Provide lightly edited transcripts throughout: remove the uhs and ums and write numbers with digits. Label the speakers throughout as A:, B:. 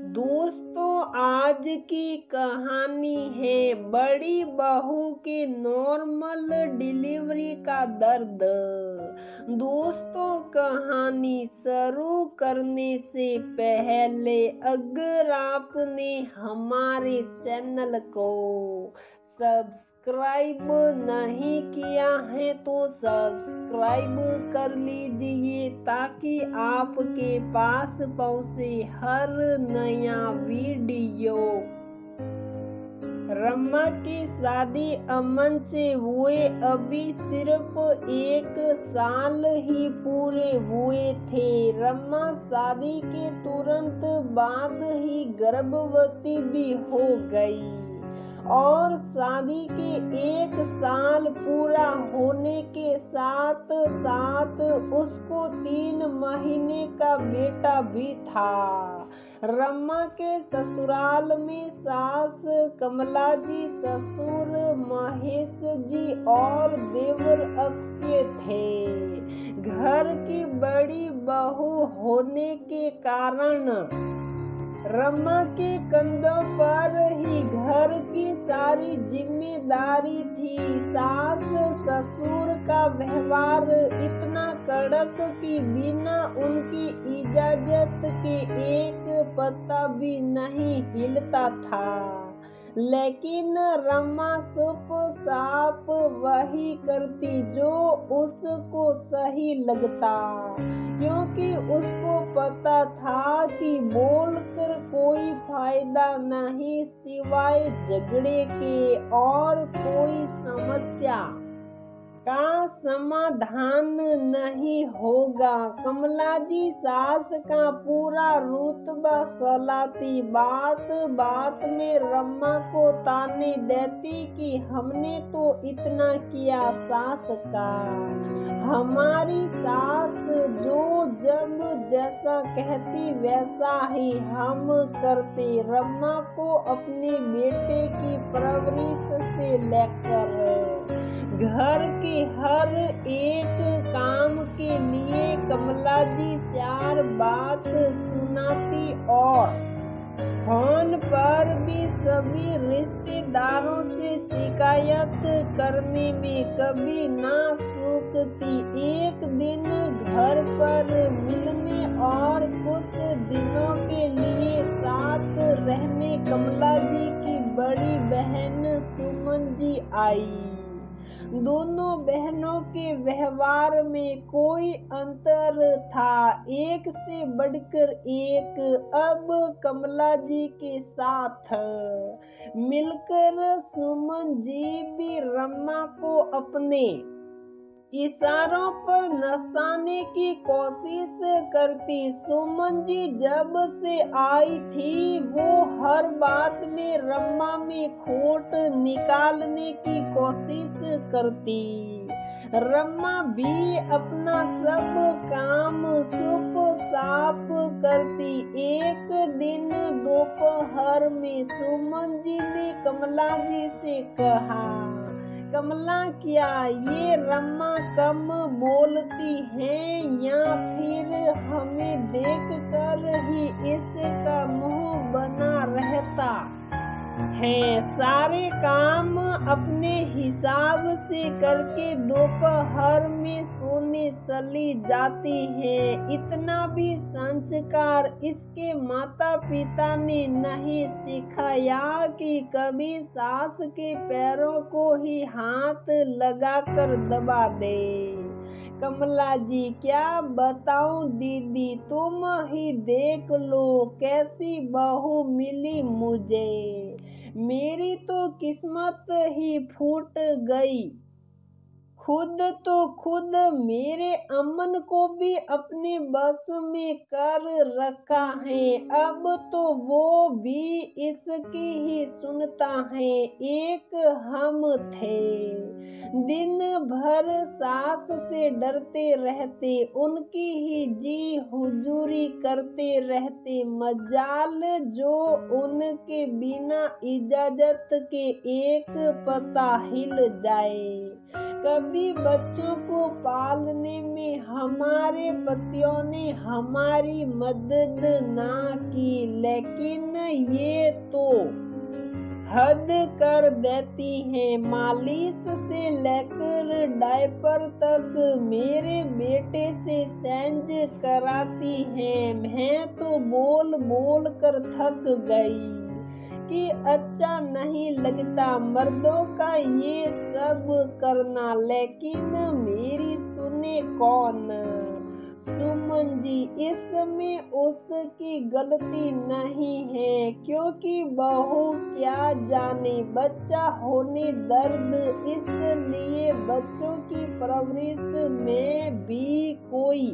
A: दोस्तों, आज की कहानी है बड़ी बहू के नॉर्मल डिलीवरी का दर्द। दोस्तों, कहानी शुरू करने से पहले अगर आपने हमारे चैनल को सब्सक्राइब नहीं किया है तो सब्सक्राइब कर लीजिए ताकि आपके पास पहुंचे हर नया वीडियो। रमा की शादी अमन से हुए अभी सिर्फ 1 साल ही पूरे हुए थे। रमा शादी के तुरंत बाद ही गर्भवती भी हो गई और शादी के 1 साल पूरा होने के साथ साथ उसको 3 महीने का बेटा भी था। रमा के ससुराल में सास कमला जी, ससुर महेश जी और देवर अक्षय थे। घर की बड़ी बहू होने के कारण रमा के कंधों पर ही घर की सारी जिम्मेदारी थी। सास ससुर का व्यवहार इतना कड़क कि बिना उनकी इजाजत के एक पत्ता भी नहीं हिलता था। लेकिन रमा चुप साफ वही करती जो उसको सही लगता, क्योंकि उसको पता था कि बोलकर कोई फायदा नहीं सिवाय झगड़े के और कोई समस्या का समाधान नहीं होगा। कमला जी सास का पूरा रुतबा सलाती, बात बात में रमा को ताने देती कि हमने तो इतना किया सास का। हमारी सास जो जब जैसा कहती वैसा ही हम करते। रमा को अपने बेटे की परवरिश से लेकर घर के हर एक काम के लिए कमला जी 4 बात सुनाती और फोन पर भी सभी रिश्तेदारों से शिकायत करने में कभी ना चूकती। एक दिन घर पर मिलने और कुछ दिनों के लिए साथ रहने कमला जी की बड़ी बहन सुमन जी आई। दोनों बहनों के व्यवहार में कोई अंतर था, एक से बढ़कर एक। अब कमला जी के साथ मिलकर सुमन जी भी रमा को अपने इशारों पर नचाने की कोशिश करती। सुमन जी जब से आई थी वो हर बात में रमा में खोट निकालने की कोशिश करती। रमा भी अपना सब काम चुप साफ करती। एक दिन दोपहर में सुमन जी ने कमला जी से कहा, कमला क्या ये रमा कम बोलती है या फिर हमें देखकर ही इसका मुंह बना रहता है? सारे काम अपने हिसाब से करके दोपहर में सोने चली जाती है। इतना भी संस्कार इसके माता पिता ने नहीं सिखाया कि कभी सास के पैरों को ही हाथ लगाकर दबा दे। कमला जी क्या बताऊं दीदी, तुम ही देख लो कैसी बहू मिली मुझे। मेरी तो किस्मत ही फूट गई। खुद मेरे अमन को भी अपने बस में कर रखा है। अब तो वो भी इसकी ही सुनता है। एक हम थे, दिन भर सास से डरते रहते, उनकी ही जी हुजूरी करते रहते। मजाल जो उनके बिना इजाजत के एक पता हिल जाए। कभी बच्चों को पालने में हमारे पतियों ने हमारी मदद ना की, लेकिन ये तो हद कर देती हैं। मालिश से लेकर डायपर तक मेरे बेटे से सेंज कराती हैं। मैं तो बोल बोल कर थक गई कि अच्छा नहीं लगता मर्दों का ये सब करना, लेकिन मेरी सुने कौन। सुमन जी, इसमें उसकी गलती नहीं है, क्योंकि बहू क्या जाने बच्चा होने दर्द, इसलिए बच्चों की परवरिश में भी कोई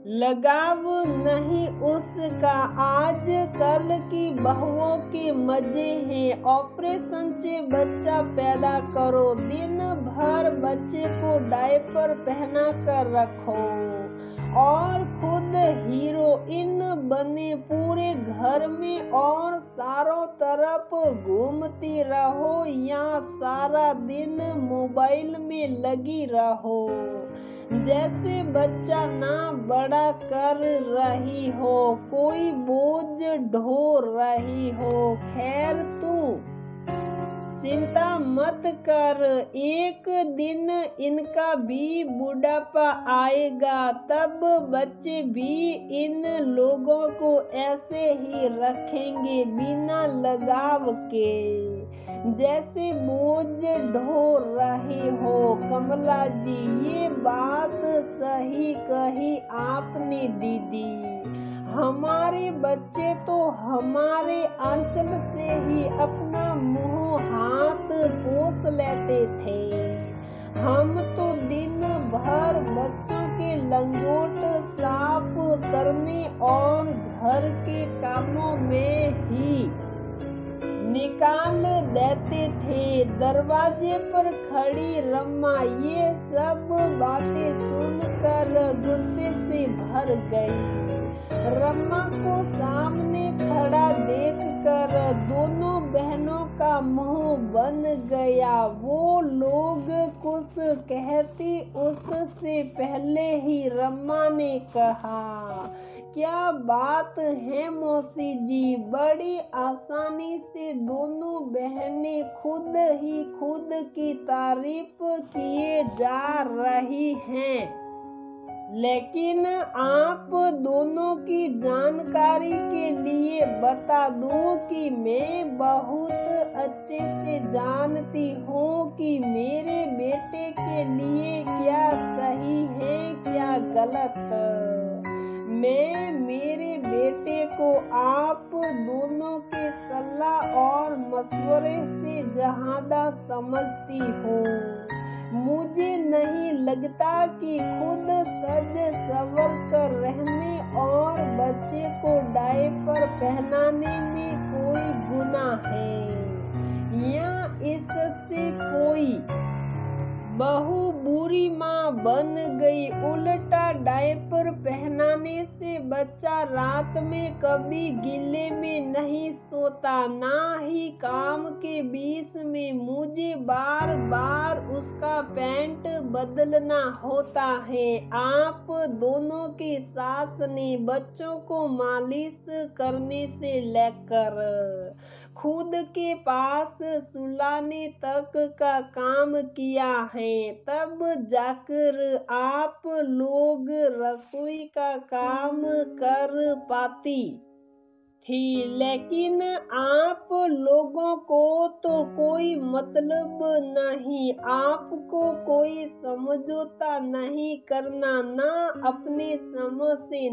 A: लगाव नहीं उसका। आज कल की बहुओं के मजे हैं, ऑपरेशन से बच्चा पैदा करो, दिन भर बच्चे को डायपर पहना कर रखो और खुद हीरोइन बने पूरे घर में और चारों तरफ घूमती रहो या सारा दिन मोबाइल में लगी रहो, जैसे बच्चा ना बड़ा कर रही हो, कोई बोझ ढो रही हो। खैर तू चिंता मत कर, एक दिन इनका भी बुढ़ापा आएगा, तब बच्चे भी इन लोगों को ऐसे ही रखेंगे बिना लगाव के, जैसे बोझ ढो रहे हो। कमला जी, ये बात सही कही आपने दीदी। हमारे बच्चे तो हमारे आंचल से ही अपना मुंह हाथ पोंछ लेते थे। हम तो दिन भर बच्चों के लंगोट साफ करने और घर के कामों में ही निकाल देते थे। दरवाजे पर खड़ी रम्मा ये सब बातें सुनकर गुस्से से भर गई। रम्मा को सामने खड़ा देखकर दोनों बहनों का मुंह बन गया। वो लोग कुछ कहती उससे पहले ही रम्मा ने कहा, क्या बात है मौसी जी। बड़ी आसानी से दोनों बहनें खुद ही खुद की तारीफ किए जा रही हैं, लेकिन आप दोनों की जानकारी के लिए बता दूं कि मैं बहुत अच्छे से जानती हूँ कि मेरे बेटे के लिए क्या सही है क्या गलत। मैं मेरे बेटे को आप दोनों के सलाह और मशवरे से ज्यादा समझती हूँ। मुझे नहीं लगता कि खुद सज संवर कर रहने और बच्चे को डायपर पहनाने में कोई गुनाह है या इससे कोई बहू बुरी माँ बन गई। उल्टा डायपर पहनाने से बच्चा रात में कभी गिले में नहीं सोता, ना ही काम के बीच में मुझे बार बार उसका पैंट बदलना होता है। आप दोनों की सास ने बच्चों को मालिश करने से लेकर खुद के पास सुलाने तक का काम किया है, तब जाकर आप लोग रसोई का काम कर पाती थी। लेकिन आप लोगों को तो कोई मतलब नहीं, आपको कोई समझौता नहीं करना, ना अपने समझ से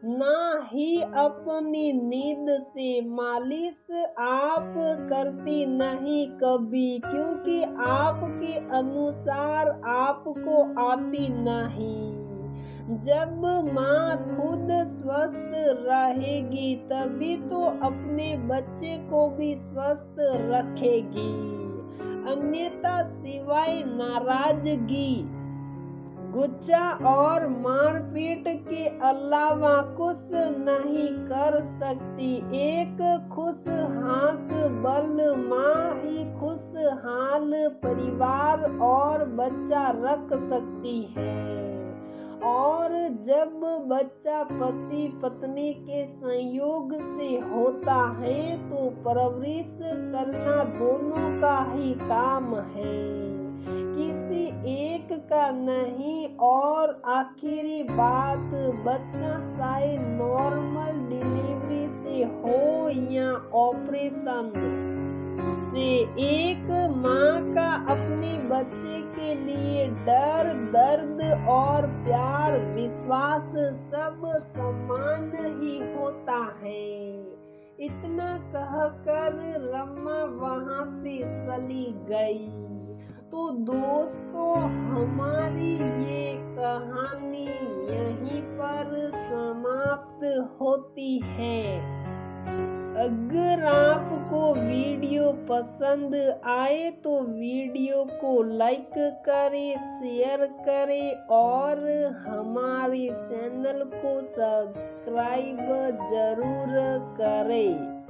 A: ना ही अपनी नींद से। मालिश आप करती नहीं कभी, क्योंकि आपके अनुसार आपको आती नहीं। जब माँ खुद स्वस्थ रहेगी तभी तो अपने बच्चे को भी स्वस्थ रखेगी, अन्यथा सिवाय नाराजगी, गुस्सा और मारपीट के अलावा कुछ नहीं कर सकती। एक खुशहाल माँ ही खुशहाल परिवार और बच्चा रख सकती है। और जब बच्चा पति पत्नी के संयोग से होता है तो परवरिश करना दोनों का ही काम है, किसी एक का नहीं। और आखिरी बात, बच्चा चाहे नॉर्मल डिलीवरी से हो या ऑपरेशन से, एक माँ का अपने बच्चे के लिए डर, दर्द और प्यार, विश्वास सब समान ही होता है। इतना कहकर रमा वहाँ से चली गई। तो दोस्तों, हमारी ये कहानी यहीं पर समाप्त होती है। अगर आपको वीडियो पसंद आए तो वीडियो को लाइक करें, शेयर करें और हमारे चैनल को सब्सक्राइब जरूर करें।